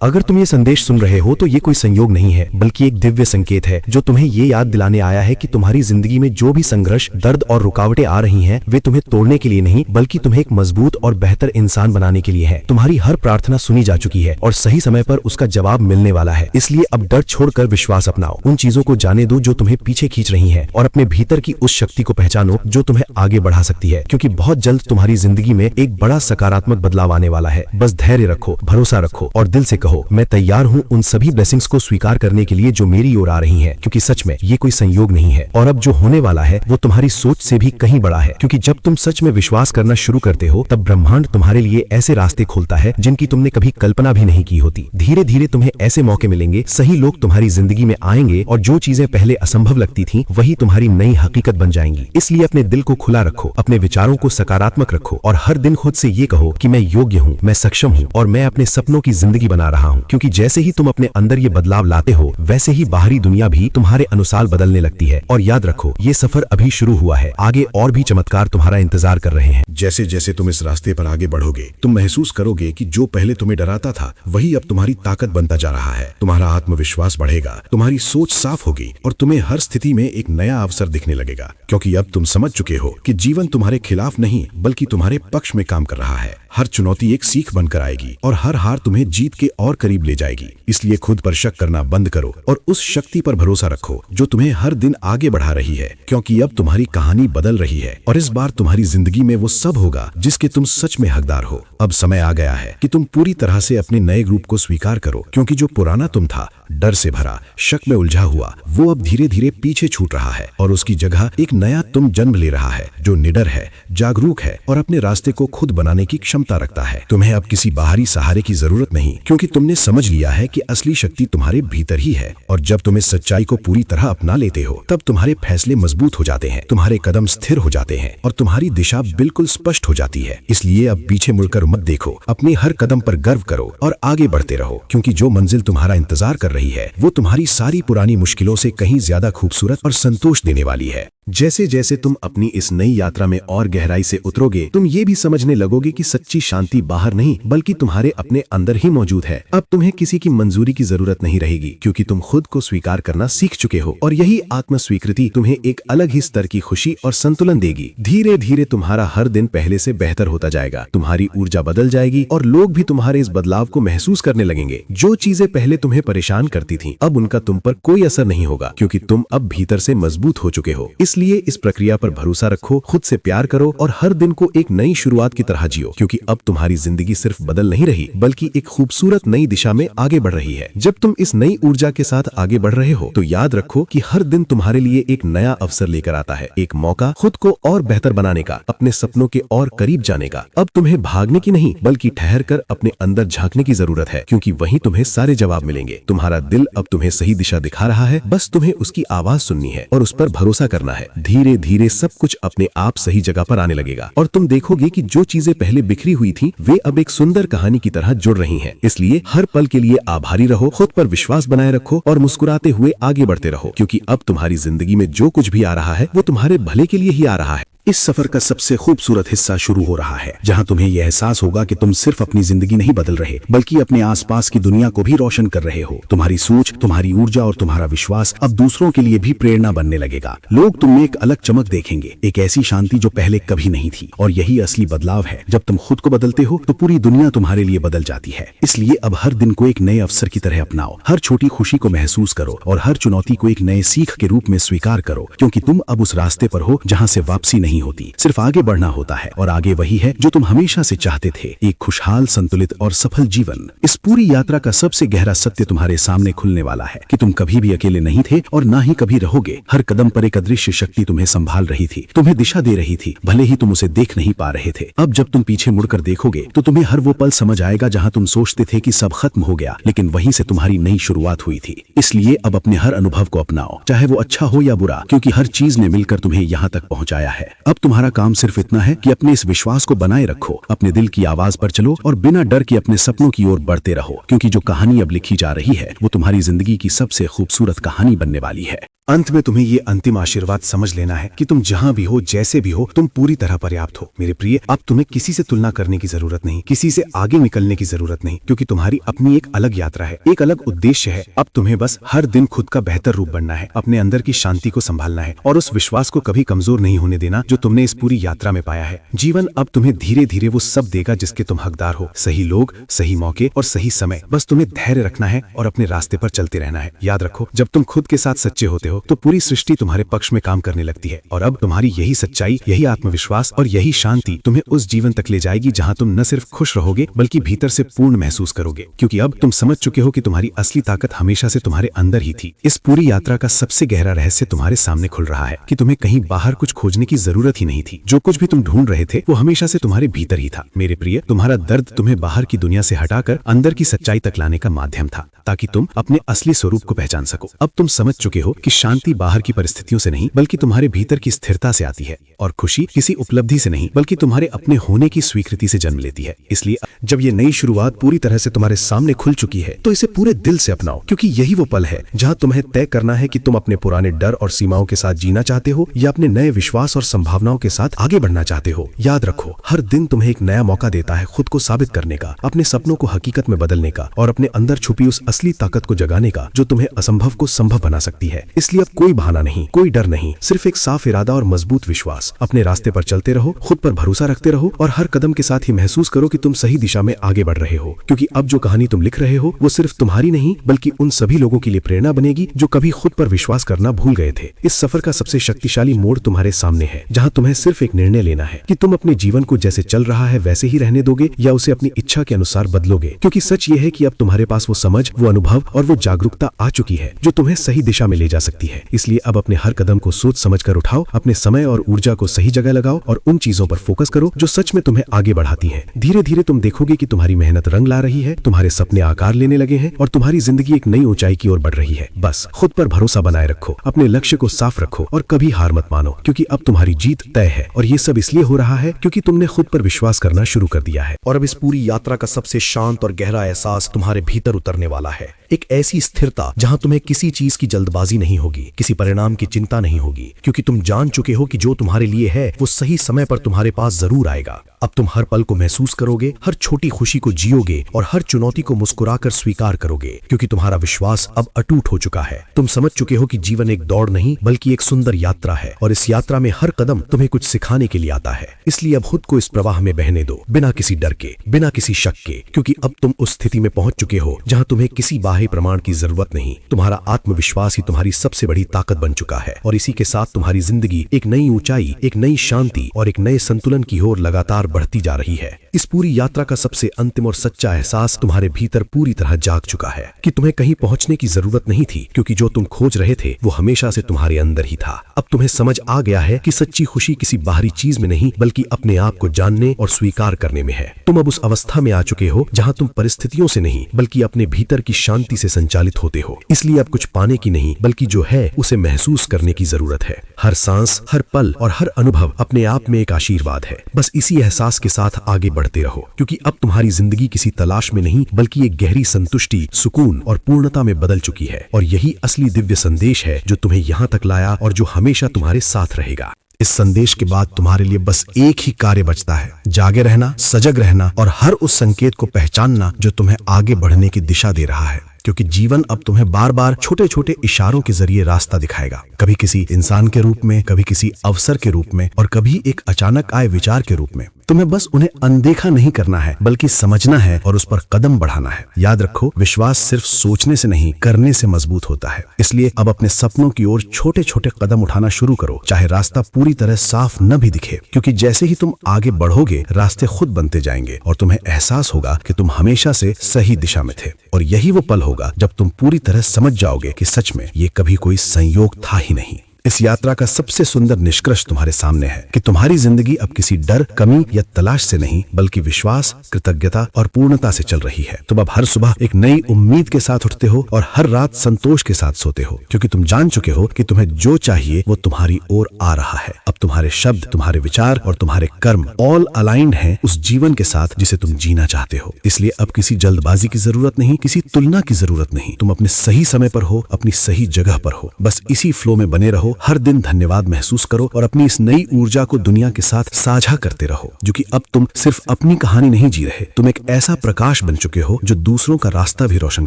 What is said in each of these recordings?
अगर तुम ये संदेश सुन रहे हो तो ये कोई संयोग नहीं है, बल्कि एक दिव्य संकेत है जो तुम्हें ये याद दिलाने आया है कि तुम्हारी जिंदगी में जो भी संघर्ष, दर्द और रुकावटें आ रही हैं, वे तुम्हें तोड़ने के लिए नहीं, बल्कि तुम्हें एक मजबूत और बेहतर इंसान बनाने के लिए है। तुम्हारी हर प्रार्थना सुनी जा चुकी है और सही समय पर उसका जवाब मिलने वाला है। इसलिए अब डर छोड़कर विश्वास अपनाओ। उन चीजों को जाने दो जो तुम्हें पीछे खींच रही है और अपने भीतर की उस शक्ति को पहचानो जो तुम्हें आगे बढ़ा सकती है, क्योंकि बहुत जल्द तुम्हारी जिंदगी में एक बड़ा सकारात्मक बदलाव आने वाला है। बस धैर्य रखो, भरोसा रखो और दिल से कहो, मैं तैयार हूं उन सभी ब्लेसिंग्स को स्वीकार करने के लिए जो मेरी ओर आ रही हैं, क्योंकि सच में ये कोई संयोग नहीं है। और अब जो होने वाला है वो तुम्हारी सोच से भी कहीं बड़ा है, क्योंकि जब तुम सच में विश्वास करना शुरू करते हो तब ब्रह्मांड तुम्हारे लिए ऐसे रास्ते खोलता है जिनकी तुमने कभी कल्पना भी नहीं की होती। धीरे धीरे तुम्हें ऐसे मौके मिलेंगे, सही लोग तुम्हारी जिंदगी में आएंगे और जो चीजें पहले असंभव लगती थीं वही तुम्हारी नई हकीकत बन जाएंगी। इसलिए अपने दिल को खुला रखो, अपने विचारों को सकारात्मक रखो और हर दिन खुद से ये कहो कि मैं योग्य हूँ, मैं सक्षम हूँ और मैं अपने सपनों की जिंदगी बना रहा हूँ। क्योंकि जैसे ही तुम अपने अंदर ये बदलाव लाते हो, वैसे ही बाहरी दुनिया भी तुम्हारे अनुसार बदलने लगती है। और याद रखो, ये सफर अभी शुरू हुआ है, आगे और भी चमत्कार तुम्हारा इंतजार कर रहे हैं। जैसे जैसे तुम इस रास्ते पर आगे बढ़ोगे, तुम महसूस करोगे कि जो पहले तुम्हें डराता था वही अब तुम्हारी ताकत बनता जा रहा है। तुम्हारा आत्मविश्वास बढ़ेगा, तुम्हारी सोच साफ होगी और तुम्हें हर स्थिति में एक नया अवसर दिखने लगेगा, क्योंकि अब तुम समझ चुके हो कि जीवन तुम्हारे खिलाफ नहीं बल्कि तुम्हारे पक्ष में काम कर रहा है। हर चुनौती एक सीख बनकर आएगी और हर हार तुम्हें जीत के और करीब ले जाएगी। इसलिए खुद पर शक करना बंद करो और उस शक्ति पर भरोसा रखो जो तुम्हें हर दिन आगे बढ़ा रही है, क्योंकि अब तुम्हारी कहानी बदल रही है और इस बार तुम्हारी जिंदगी में वो सब होगा जिसके तुम सच में हकदार हो। अब समय आ गया है कि तुम पूरी तरह से अपने नए रूप को स्वीकार करो, क्योंकि जो पुराना तुम था, डर से भरा, शक में उलझा हुआ, वो अब धीरे धीरे पीछे छूट रहा है और उसकी जगह एक नया तुम जन्म ले रहा है जो निडर है, जागरूक है और अपने रास्ते को खुद बनाने की क्षमता रखता है। तुम्हें अब किसी बाहरी सहारे की जरूरत नहीं, क्योंकि तुमने समझ लिया है कि असली शक्ति तुम्हारे भीतर ही है। और जब तुम इस सच्चाई को पूरी तरह अपना लेते हो, तब तुम्हारे फैसले मजबूत हो जाते हैं, तुम्हारे कदम स्थिर हो जाते हैं और तुम्हारी दिशा बिल्कुल स्पष्ट हो जाती है। इसलिए अब पीछे मुड़कर मत देखो, अपने हर कदम पर गर्व करो और आगे बढ़ते रहो, क्योंकि जो मंजिल तुम्हारा इंतजार कर रही है वो तुम्हारी सारी पुरानी मुश्किलों से कहीं ज्यादा खूबसूरत और संतोष देने वाली है। जैसे जैसे तुम अपनी इस नई यात्रा में और गहराई से उतरोगे, तुम ये भी समझने लगोगे कि सच्ची शांति बाहर नहीं बल्कि तुम्हारे अपने अंदर ही मौजूद है। अब तुम्हें किसी की मंजूरी की जरूरत नहीं रहेगी, क्योंकि तुम खुद को स्वीकार करना सीख चुके हो और यही आत्म स्वीकृति तुम्हें एक अलग ही स्तर की खुशी और संतुलन देगी। धीरे धीरे तुम्हारा हर दिन पहले से बेहतर होता जाएगा, तुम्हारी ऊर्जा बदल जाएगी और लोग भी तुम्हारे इस बदलाव को महसूस करने लगेंगे। जो चीजें पहले तुम्हें परेशान करती थीं, अब उनका तुम पर कोई असर नहीं होगा, क्योंकि तुम अब भीतर से मजबूत हो चुके हो। इसलिए इस प्रक्रिया पर भरोसा रखो, खुद से प्यार करो और हर दिन को एक नई शुरुआत की तरह जियो, क्योंकि अब तुम्हारी जिंदगी सिर्फ बदल नहीं रही बल्कि एक खूबसूरत नई दिशा में आगे बढ़ रही है। जब तुम इस नई ऊर्जा के साथ आगे बढ़ रहे हो तो याद रखो कि हर दिन तुम्हारे लिए एक नया अवसर लेकर आता है, एक मौका खुद को और बेहतर बनाने का, अपने सपनों के और करीब जाने का। अब तुम्हें भागने की नहीं बल्कि ठहर कर अपने अंदर झांकने की जरूरत है, क्योंकि वहीं तुम्हें सारे जवाब मिलेंगे। तुम्हारा दिल अब तुम्हें सही दिशा दिखा रहा है, बस तुम्हें उसकी आवाज सुननी है और उस पर भरोसा करना है। धीरे धीरे सब कुछ अपने आप सही जगह पर आने लगेगा और तुम देखोगे कि जो चीजें पहले बिखरी हुई थी वे अब एक सुंदर कहानी की तरह जुड़ रही हैं। इसलिए हर पल के लिए आभारी रहो, खुद पर विश्वास बनाए रखो और मुस्कुराते हुए आगे बढ़ते रहो, क्योंकि अब तुम्हारी जिंदगी में जो कुछ भी आ रहा है वो तुम्हारे भले के लिए ही आ रहा है। इस सफर का सबसे खूबसूरत हिस्सा शुरू हो रहा है, जहां तुम्हें यह एहसास होगा कि तुम सिर्फ अपनी जिंदगी नहीं बदल रहे बल्कि अपने आसपास की दुनिया को भी रोशन कर रहे हो। तुम्हारी सोच, तुम्हारी ऊर्जा और तुम्हारा विश्वास अब दूसरों के लिए भी प्रेरणा बनने लगेगा। लोग तुम में एक अलग चमक देखेंगे, एक ऐसी शांति जो पहले कभी नहीं थी। और यही असली बदलाव है। जब तुम खुद को बदलते हो तो पूरी दुनिया तुम्हारे लिए बदल जाती है। इसलिए अब हर दिन को एक नए अवसर की तरह अपनाओ, हर छोटी खुशी को महसूस करो और हर चुनौती को एक नए सीख के रूप में स्वीकार करो, क्योंकि तुम अब उस रास्ते पर हो जहाँ से वापसी नहीं होती, सिर्फ आगे बढ़ना होता है। और आगे वही है जो तुम हमेशा से चाहते थे, एक खुशहाल, संतुलित और सफल जीवन। इस पूरी यात्रा का सबसे गहरा सत्य तुम्हारे सामने खुलने वाला है कि तुम कभी भी अकेले नहीं थे और ना ही कभी रहोगे। हर कदम पर एक अदृश्य शक्ति तुम्हें संभाल रही थी, तुम्हें दिशा दे रही थी, भले ही तुम उसे देख नहीं पा रहे थे। अब जब तुम पीछे मुड़कर देखोगे तो तुम्हें हर वो पल समझ आएगा जहां तुम सोचते थे कि सब खत्म हो गया, लेकिन वहीं से तुम्हारी नई शुरुआत हुई थी। इसलिए अब अपने हर अनुभव को अपनाओ, चाहे वो अच्छा हो या बुरा, क्योंकि हर चीज ने मिलकर तुम्हें यहाँ तक पहुंचाया है। अब तुम्हारा काम सिर्फ इतना है कि अपने इस विश्वास को बनाए रखो, अपने दिल की आवाज पर चलो और बिना डर के अपने सपनों की ओर बढ़ते रहो, क्योंकि जो कहानी अब लिखी जा रही है वो तुम्हारी जिंदगी की सबसे खूबसूरत कहानी बनने वाली है। अंत में तुम्हें ये अंतिम आशीर्वाद समझ लेना है कि तुम जहां भी हो, जैसे भी हो, तुम पूरी तरह पर्याप्त हो। मेरे प्रिय, अब तुम्हें किसी से तुलना करने की जरूरत नहीं, किसी से आगे निकलने की जरूरत नहीं, क्योंकि तुम्हारी अपनी एक अलग यात्रा है, एक अलग उद्देश्य है। अब तुम्हें बस हर दिन खुद का बेहतर रूप बनना है, अपने अंदर की शांति को संभालना है और उस विश्वास को कभी कमजोर नहीं होने देना जो तुमने इस पूरी यात्रा में पाया है। जीवन अब तुम्हें धीरे धीरे वो सब देगा जिसके तुम हकदार हो, सही लोग, सही मौके और सही समय। बस तुम्हें धैर्य रखना है और अपने रास्ते पर चलते रहना है। याद रखो, जब तुम खुद के साथ सच्चे होते हो तो पूरी सृष्टि तुम्हारे पक्ष में काम करने लगती है। और अब तुम्हारी यही सच्चाई, यही आत्मविश्वास और यही शांति तुम्हें उस जीवन तक ले जाएगी जहां तुम न सिर्फ खुश रहोगे बल्कि भीतर से पूर्ण महसूस करोगे, क्योंकि अब तुम समझ चुके हो कि तुम्हारी असली ताकत हमेशा से तुम्हारे अंदर ही थी। इस पूरी यात्रा का सबसे गहरा रहस्य तुम्हारे सामने खुल रहा है कि तुम्हें कहीं बाहर कुछ खोजने की जरूरत ही नहीं थी। जो कुछ भी तुम ढूंढ रहे थे वो हमेशा से तुम्हारे भीतर ही था। मेरे प्रिय, तुम्हारा दर्द तुम्हें बाहर की दुनिया से हटाकर अंदर की सच्चाई तक लाने का माध्यम था, ताकि तुम अपने असली स्वरूप को पहचान सको। अब तुम समझ चुके हो कि शांति बाहर की परिस्थितियों से नहीं बल्कि तुम्हारे भीतर की स्थिरता से आती है, और खुशी किसी उपलब्धि से नहीं बल्कि तुम्हारे अपने होने की स्वीकृति से जन्म लेती है। इसलिए जब ये नई शुरुआत पूरी तरह से तुम्हारे सामने खुल चुकी है तो इसे पूरे दिल से अपनाओ, क्योंकि यही वो पल है जहां तुम्हें तय करना है कि तुम अपने पुराने डर और सीमाओं के साथ जीना चाहते हो या अपने नए विश्वास और संभावनाओं के साथ आगे बढ़ना चाहते हो। याद रखो, हर दिन तुम्हें एक नया मौका देता है खुद को साबित करने का, अपने सपनों को हकीकत में बदलने का और अपने अंदर छुपी उस असली ताकत को जगाने का जो तुम्हें असंभव को संभव बना सकती है। इसलिए अब कोई बहाना नहीं, कोई डर नहीं, सिर्फ एक साफ इरादा और मजबूत विश्वास। अपने रास्ते पर चलते रहो, खुद पर भरोसा रखते रहो और हर कदम के साथ ही महसूस करो कि तुम सही दिशा में आगे बढ़ रहे हो, क्योंकि अब जो कहानी तुम लिख रहे हो वो सिर्फ तुम्हारी नहीं बल्कि उन सभी लोगों के लिए प्रेरणा बनेगी जो कभी खुद पर विश्वास करना भूल गए थे। इस सफर का सबसे शक्तिशाली मोड़ तुम्हारे सामने है, जहां तुम्हें सिर्फ एक निर्णय लेना है कि तुम अपने जीवन को जैसे चल रहा है वैसे ही रहने दोगे या उसे अपनी इच्छा के अनुसार बदलोगे। क्योंकि सच ये है कि अब तुम्हारे पास वो समझ, वो अनुभव और वो जागरूकता आ चुकी है जो तुम्हें सही दिशा में ले जा सकती है। इसलिए अब अपने हर कदम को सोच समझ कर उठाओ, अपने समय और ऊर्जा को सही जगह लगाओ और उन चीजों पर फोकस करो जो सच में तुम्हें आगे बढ़ाती हैं। धीरे धीरे तुम देखोगे कि तुम्हारी मेहनत रंग ला रही है, तुम्हारे सपने आकार लेने लगे हैं और तुम्हारी जिंदगी एक नई ऊंचाई की ओर बढ़ रही है। बस खुद पर भरोसा बनाए रखो, अपने लक्ष्य को साफ रखो और कभी हार मत मानो, क्योंकि अब तुम्हारी जीत तय है। और ये सब इसलिए हो रहा है क्योंकि तुमने खुद पर विश्वास करना शुरू कर दिया है। और अब इस पूरी यात्रा का सबसे शांत और गहरा एहसास तुम्हारे भीतर उतरने वाला है, एक ऐसी स्थिरता जहां तुम्हें किसी चीज की जल्दबाजी नहीं होगी, किसी परिणाम की चिंता नहीं होगी, क्योंकि तुम जान चुके हो कि जो तुम्हारे लिए है वो सही समय पर तुम्हारे पास जरूर आएगा। अब तुम हर पल को महसूस करोगे, हर छोटी खुशी को जियोगे और हर चुनौती को मुस्कुराकर स्वीकार करोगे, क्योंकि तुम्हारा विश्वास अब अटूट हो चुका है। तुम समझ चुके हो कि जीवन एक दौड़ नहीं बल्कि एक सुंदर यात्रा है और इस यात्रा में हर कदम तुम्हें कुछ सिखाने के लिए आता है। इसलिए अब खुद को इस प्रवाह में बहने दो, बिना किसी डर के, बिना किसी शक के, क्योंकि अब तुम उस स्थिति में पहुंच चुके हो जहां तुम्हें किसी बाह्य प्रमाण की जरूरत नहीं। तुम्हारा आत्मविश्वास ही तुम्हारी सबसे बड़ी ताकत बन चुका है और इसी के साथ तुम्हारी जिंदगी एक नई ऊंचाई, एक नई शांति और एक नए संतुलन की ओर लगातार बढ़ती जा रही है। इस पूरी यात्रा का सबसे अंतिम और सच्चा एहसास तुम्हारे भीतर पूरी तरह जाग चुका है कि तुम्हें कहीं पहुंचने की जरूरत नहीं थी, क्योंकि जो तुम खोज रहे थे वो हमेशा से तुम्हारे अंदर ही था। अब तुम्हें समझ आ गया है कि सच्ची खुशी किसी बाहरी चीज में नहीं बल्कि अपने आप को जानने और स्वीकार करने में है। तुम अब उस अवस्था में आ चुके हो जहां तुम परिस्थितियों से नहीं बल्कि अपने भीतर की शांति से संचालित होते हो। इसलिए अब कुछ पाने की नहीं बल्कि जो है उसे महसूस करने की जरूरत है। हर सांस, हर पल और हर अनुभव अपने आप में एक आशीर्वाद है। बस इसी एहसास के साथ आगे बढ़ते रहो, क्योंकि अब तुम्हारी जिंदगी किसी तलाश में नहीं बल्कि एक गहरी संतुष्टि, सुकून और पूर्णता में बदल चुकी है। और यही असली दिव्य संदेश है जो तुम्हें यहाँ तक लाया और जो हमेशा तुम्हारे साथ रहेगा। इस संदेश के बाद तुम्हारे लिए बस एक ही कार्य बचता है, जागे रहना, सजग रहना और हर उस संकेत को पहचानना जो तुम्हें आगे बढ़ने की दिशा दे रहा है। क्योंकि जीवन अब तुम्हें बार बार छोटे छोटे इशारों के जरिए रास्ता दिखाएगा, कभी किसी इंसान के रूप में, कभी किसी अवसर के रूप में और कभी एक अचानक आए विचार के रूप में। तुम्हें बस उन्हें अनदेखा नहीं करना है बल्कि समझना है और उस पर कदम बढ़ाना है। याद रखो, विश्वास सिर्फ सोचने से नहीं करने से मजबूत होता है। इसलिए अब अपने सपनों की ओर छोटे छोटे कदम उठाना शुरू करो, चाहे रास्ता पूरी तरह साफ न भी दिखे, क्योंकि जैसे ही तुम आगे बढ़ोगे रास्ते खुद बनते जाएंगे और तुम्हें एहसास होगा कि तुम हमेशा से सही दिशा में थे। और यही वो पल होगा जब तुम पूरी तरह समझ जाओगे कि सच में ये कभी कोई संयोग था ही नहीं। इस यात्रा का सबसे सुंदर निष्कर्ष तुम्हारे सामने है कि तुम्हारी जिंदगी अब किसी डर, कमी या तलाश से नहीं बल्कि विश्वास, कृतज्ञता और पूर्णता से चल रही है। तुम अब हर सुबह एक नई उम्मीद के साथ उठते हो और हर रात संतोष के साथ सोते हो, क्योंकि तुम जान चुके हो कि तुम्हें जो चाहिए वो तुम्हारी ओर आ रहा है। अब तुम्हारे शब्द, तुम्हारे विचार और तुम्हारे कर्म ऑल अलाइंड हैं उस जीवन के साथ जिसे तुम जीना चाहते हो। इसलिए अब किसी जल्दबाजी की जरूरत नहीं, किसी तुलना की जरूरत नहीं। तुम अपने सही समय पर हो, अपनी सही जगह पर हो। बस इसी फ्लो में बने रहो, हर दिन धन्यवाद महसूस करो और अपनी इस नई ऊर्जा को दुनिया के साथ साझा करते रहो, जो कि अब तुम सिर्फ अपनी कहानी नहीं जी रहे, तुम एक ऐसा प्रकाश बन चुके हो जो दूसरों का रास्ता भी रोशन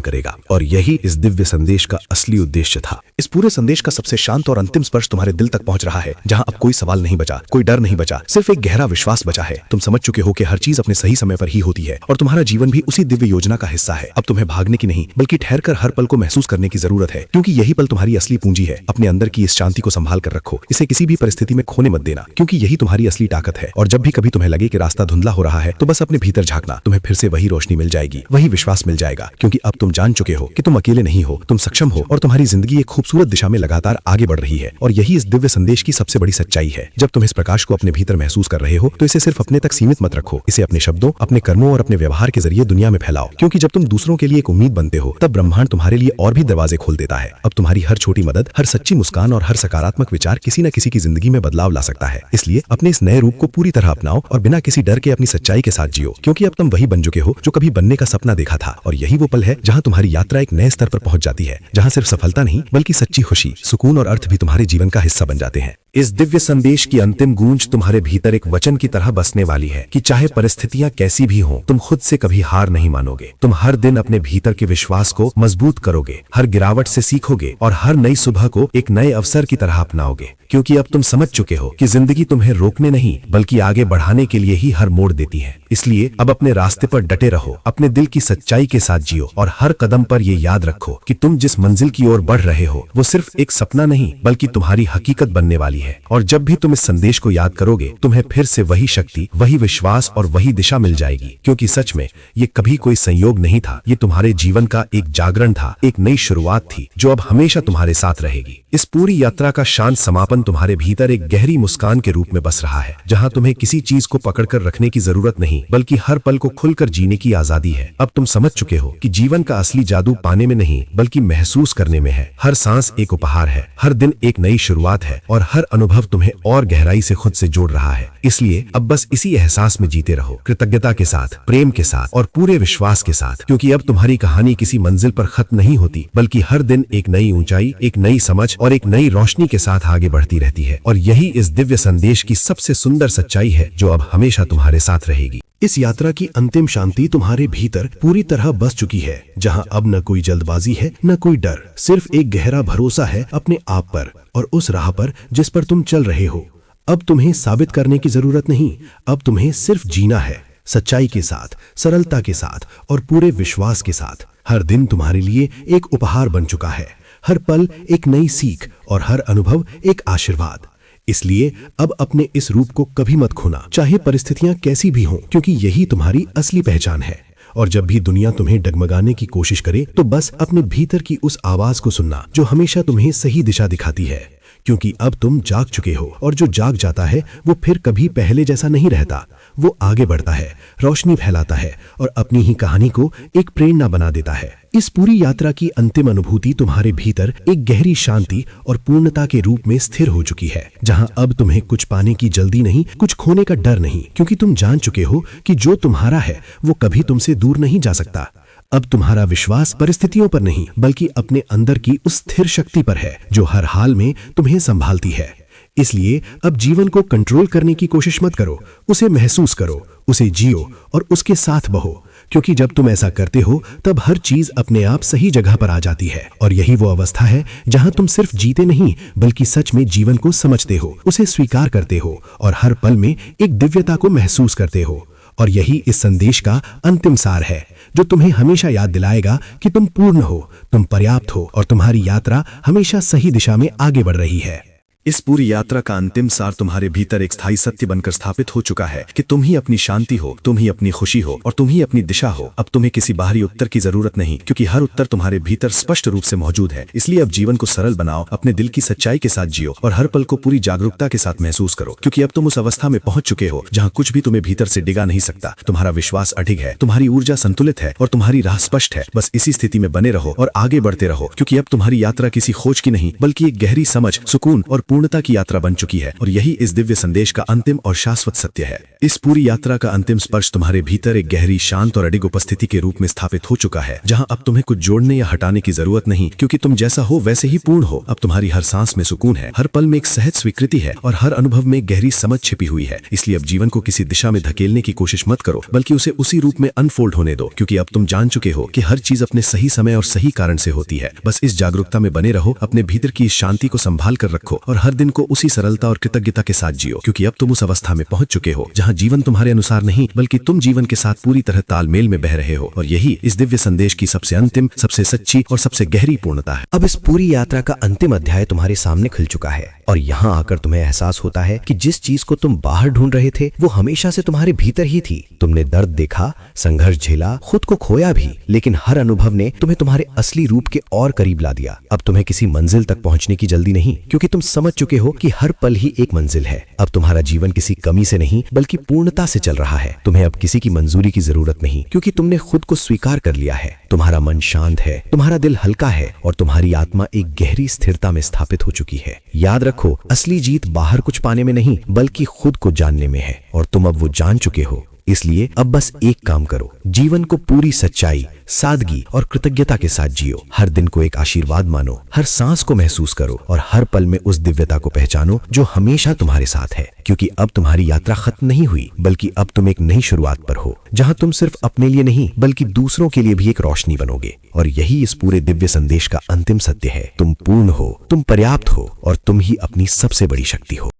करेगा। और यही इस दिव्य संदेश का असली उद्देश्य था। इस पूरे संदेश का सबसे शांत और अंतिम स्पर्श तुम्हारे दिल तक पहुंच रहा है, जहां अब कोई सवाल नहीं बचा, कोई डर नहीं बचा, सिर्फ एक गहरा विश्वास बचा है। तुम समझ चुके हो कि हर चीज अपने सही समय पर ही होती है और तुम्हारा जीवन भी उसी दिव्य योजना का हिस्सा है। अब तुम्हें भागने की नहीं बल्कि ठहरकर हर पल को महसूस करने की जरूरत है, क्योंकि यही पल तुम्हारी असली पूंजी है। अपने अंदर की इस शांति को संभाल कर रखो, इसे किसी भी परिस्थिति में खोने मत देना, क्योंकि यही तुम्हारी असली ताकत है। और जब भी कभी तुम्हें लगे कि रास्ता धुंधला हो रहा है, तो बस अपने भीतर झांकना, तुम्हें फिर से वही रोशनी मिल जाएगी, वही विश्वास मिल जाएगा, क्योंकि अब तुम जान चुके हो कि तुम अकेले नहीं हो, तुम सक्षम हो और तुम्हारी जिंदगी एक खूबसूरत दिशा में लगातार आगे बढ़ रही है। और यही इस दिव्य संदेश की सबसे बड़ी सच्चाई है। जब तुम इस प्रकाश को अपने भीतर महसूस कर रहे हो, तो इसे सिर्फ अपने तक सीमित मत रखो, इसे अपने शब्दों, अपने कर्मों और अपने व्यवहार के जरिए दुनिया में फैलाओ, क्योंकि जब तुम दूसरों के लिए एक उम्मीद बनते हो, तब ब्रह्मांड तुम्हारे लिए और भी दरवाजे खोल देता है। अब तुम्हारी हर छोटी मदद, हर सच्ची मुस्कान और हर सकारात्मक विचार किसी न किसी की जिंदगी में बदलाव ला सकता है। इसलिए अपने इस नए रूप को पूरी तरह अपनाओ और बिना किसी डर के अपनी सच्चाई के साथ जियो, क्योंकि अब तुम वही बन चुके हो जो कभी बनने का सपना देखा था। और यही वो पल है जहां तुम्हारी यात्रा एक नए स्तर पर पहुंच जाती है, जहां सिर्फ सफलता नहीं बल्कि सच्ची खुशी, सुकून और अर्थ भी तुम्हारे जीवन का हिस्सा बन जाते हैं। इस दिव्य संदेश की अंतिम गूंज तुम्हारे भीतर एक वचन की तरह बसने वाली है कि चाहे परिस्थितियां कैसी भी हों, तुम खुद से कभी हार नहीं मानोगे। तुम हर दिन अपने भीतर के विश्वास को मजबूत करोगे, हर गिरावट से सीखोगे और हर नई सुबह को एक नए अवसर की तरह अपनाओगे, क्योंकि अब तुम समझ चुके हो कि जिंदगी तुम्हें रोकने नहीं बल्कि आगे बढ़ाने के लिए ही हर मोड़ देती है। इसलिए अब अपने रास्ते पर डटे रहो, अपने दिल की सच्चाई के साथ जियो और हर कदम पर ये याद रखो कि तुम जिस मंजिल की ओर बढ़ रहे हो वो सिर्फ एक सपना नहीं बल्कि तुम्हारी हकीकत बनने वाली है। और जब भी तुम इस संदेश को याद करोगे, तुम्हें फिर से वही शक्ति, वही विश्वास और वही दिशा मिल जाएगी, क्योंकि सच में ये कभी कोई संयोग नहीं था, ये तुम्हारे जीवन का एक जागरण था, एक नई शुरुआत थी जो अब हमेशा तुम्हारे साथ रहेगी। इस पूरी यात्रा का शांत समापन तुम्हारे भीतर एक गहरी मुस्कान के रूप में बस रहा है, जहां तुम्हें किसी चीज को पकड़कर रखने की जरूरत नहीं बल्कि हर पल को खुलकर जीने की आजादी है। अब तुम समझ चुके हो कि जीवन का असली जादू पाने में नहीं बल्कि महसूस करने में है। हर सांस एक उपहार है, हर दिन एक नई शुरुआत है और हर अनुभव तुम्हें और गहराई से खुद से जोड़ रहा है। इसलिए अब बस इसी एहसास में जीते रहो, कृतज्ञता के साथ, प्रेम के साथ और पूरे विश्वास के साथ, क्योंकि अब तुम्हारी कहानी किसी मंजिल पर खत्म नहीं होती बल्कि हर दिन एक नई ऊंचाई, एक नई समझ और एक नई रोशनी के साथ आगे बढ़ती रहती है। और यही इस दिव्य संदेश की सबसे सुंदर सच्चाई है जो अब हमेशा तुम्हारे साथ रहेगी। इस यात्रा की अंतिम शांति तुम्हारे भीतर पूरी तरह बस चुकी है, जहां अब न कोई जल्दबाजी है, न कोई डर, सिर्फ एक गहरा भरोसा है अपने आप पर और उस राह पर जिस पर तुम चल रहे हो। अब तुम्हें साबित करने की जरूरत नहीं, अब तुम्हें सिर्फ जीना है, सच्चाई के साथ, सरलता के साथ और पूरे विश्वास के साथ। हर दिन तुम्हारे लिए एक उपहार बन चुका है, हर पल एक नई सीख और हर अनुभव एक आशीर्वाद। इसलिए अब अपने इस रूप को कभी मत खोना, चाहे परिस्थितियां कैसी भी हों, क्योंकि यही तुम्हारी असली पहचान है। और जब भी दुनिया तुम्हें डगमगाने की कोशिश करे, तो बस अपने भीतर की उस आवाज को सुनना जो हमेशा तुम्हें सही दिशा दिखाती है, क्योंकि अब तुम जाग चुके हो और जो जाग जाता है वो फिर कभी पहले जैसा नहीं रहता। वो आगे बढ़ता है, रोशनी फैलाता है और अपनी ही कहानी को एक प्रेरणा बना देता है। इस पूरी यात्रा की अंतिम अनुभूति तुम्हारे भीतर एक गहरी शांति और पूर्णता के रूप में स्थिर हो चुकी है, जहां अब तुम्हें कुछ पाने की जल्दी नहीं, कुछ खोने का डर नहीं, क्योंकि तुम जान चुके हो कि जो तुम्हारा है वो कभी तुमसे दूर नहीं जा सकता। अब तुम्हारा विश्वास परिस्थितियों पर नहीं बल्कि अपने अंदर की उस स्थिर शक्ति पर है जो हर हाल में तुम्हें संभालती है। इसलिए अब जीवन को कंट्रोल करने की कोशिश मत करो, उसे महसूस करो, उसे जियो और उसके साथ बहो, क्योंकि जब तुम ऐसा करते हो तब हर चीज अपने आप सही जगह पर आ जाती है। और यही वो अवस्था है जहां तुम सिर्फ जीते नहीं बल्कि सच में जीवन को समझते हो, उसे स्वीकार करते हो और हर पल में एक दिव्यता को महसूस करते हो। और यही इस संदेश का अंतिम सार है जो तुम्हें हमेशा याद दिलाएगा कि तुम पूर्ण हो, तुम पर्याप्त हो और तुम्हारी यात्रा हमेशा सही दिशा में आगे बढ़ रही है। इस पूरी यात्रा का अंतिम सार तुम्हारे भीतर एक स्थायी सत्य बनकर स्थापित हो चुका है कि तुम ही अपनी शांति हो, तुम ही अपनी खुशी हो और तुम ही अपनी दिशा हो। अब तुम्हें किसी बाहरी उत्तर की जरूरत नहीं, क्योंकि हर उत्तर तुम्हारे भीतर स्पष्ट रूप से मौजूद है। इसलिए अब जीवन को सरल बनाओ, अपने दिल की सच्चाई के साथ जियो और हर पल को पूरी जागरूकता के साथ महसूस करो, क्योंकि अब तुम उस अवस्था में पहुंच चुके हो जहां कुछ भी तुम्हें भीतर से डिगा नहीं सकता। तुम्हारा विश्वास अडिग है, तुम्हारी ऊर्जा संतुलित है और तुम्हारी राह स्पष्ट है। बस इसी स्थिति में बने रहो और आगे बढ़ते रहो, क्योंकि अब तुम्हारी यात्रा किसी खोज की नहीं बल्कि एक गहरी समझ, सुकून और पूर्णता की यात्रा बन चुकी है। और यही इस दिव्य संदेश का अंतिम और शाश्वत सत्य है। इस पूरी यात्रा का अंतिम स्पर्श तुम्हारे भीतर एक गहरी, शांत और अडिग उपस्थिति के रूप में स्थापित हो चुका है, जहां अब तुम्हें कुछ जोड़ने या हटाने की जरूरत नहीं, क्योंकि तुम जैसा हो वैसे ही पूर्ण हो। अब तुम्हारी हर सांस में सुकून है, हर पल में एक सहज स्वीकृति है और हर अनुभव में गहरी समझ छिपी हुई है। इसलिए अब जीवन को किसी दिशा में धकेलने की कोशिश मत करो, बल्कि उसे उसी रूप में अनफोल्ड होने दो, क्योंकि अब तुम जान चुके हो कि हर चीज अपने सही समय और सही कारण से होती है। बस इस जागरूकता में बने रहो, अपने भीतर की इस शांति को संभाल कर रखो और हर दिन को उसी सरलता और कृतज्ञता के साथ जियो, क्योंकि अब तुम उस अवस्था में पहुंच चुके हो जहां जीवन तुम्हारे अनुसार नहीं बल्कि तुम जीवन के साथ पूरी तरह तालमेल में बह रहे हो। और यही इस दिव्य संदेश की सबसे अंतिम, सबसे सच्ची और सबसे गहरी पूर्णता है। अब इस पूरी यात्रा का अंतिम अध्याय तुम्हारे सामने खुल चुका है और यहाँ आकर तुम्हें एहसास होता है कि जिस चीज को तुम बाहर ढूंढ रहे थे वो हमेशा से तुम्हारे भीतर ही थी। तुमने दर्द देखा, संघर्ष झेला, खुद को खोया भी, लेकिन हर अनुभव ने तुम्हें तुम्हारे असली रूप के और करीब ला दिया। अब तुम्हें किसी मंजिल तक पहुंचने की जल्दी नहीं, क्योंकि तुम समझ चुके हो कि हर पल ही एक मंजिल है। अब तुम्हारा जीवन किसी कमी से नहीं बल्कि पूर्णता से चल रहा है। तुम्हें अब किसी की मंजूरी की जरूरत नहीं, क्योंकि तुमने खुद को स्वीकार कर लिया है। तुम्हारा मन शांत है, तुम्हारा दिल हल्का है और तुम्हारी आत्मा एक गहरी स्थिरता में स्थापित हो चुकी है। याद रखो, असली जीत बाहर कुछ पाने में नहीं बल्कि खुद को जानने में है और तुम अब वो जान चुके हो। इसलिए अब बस एक काम करो, जीवन को पूरी सच्चाई, सादगी और कृतज्ञता के साथ जियो। हर दिन को एक आशीर्वाद मानो, हर सांस को महसूस करो और हर पल में उस दिव्यता को पहचानो जो हमेशा तुम्हारे साथ है, क्योंकि अब तुम्हारी यात्रा खत्म नहीं हुई बल्कि अब तुम एक नई शुरुआत पर हो, जहां तुम सिर्फ अपने लिए नहीं बल्कि दूसरों के लिए भी एक रोशनी बनोगे। और यही इस पूरे दिव्य संदेश का अंतिम सत्य है। तुम पूर्ण हो, तुम पर्याप्त हो और तुम ही अपनी सबसे बड़ी शक्ति हो।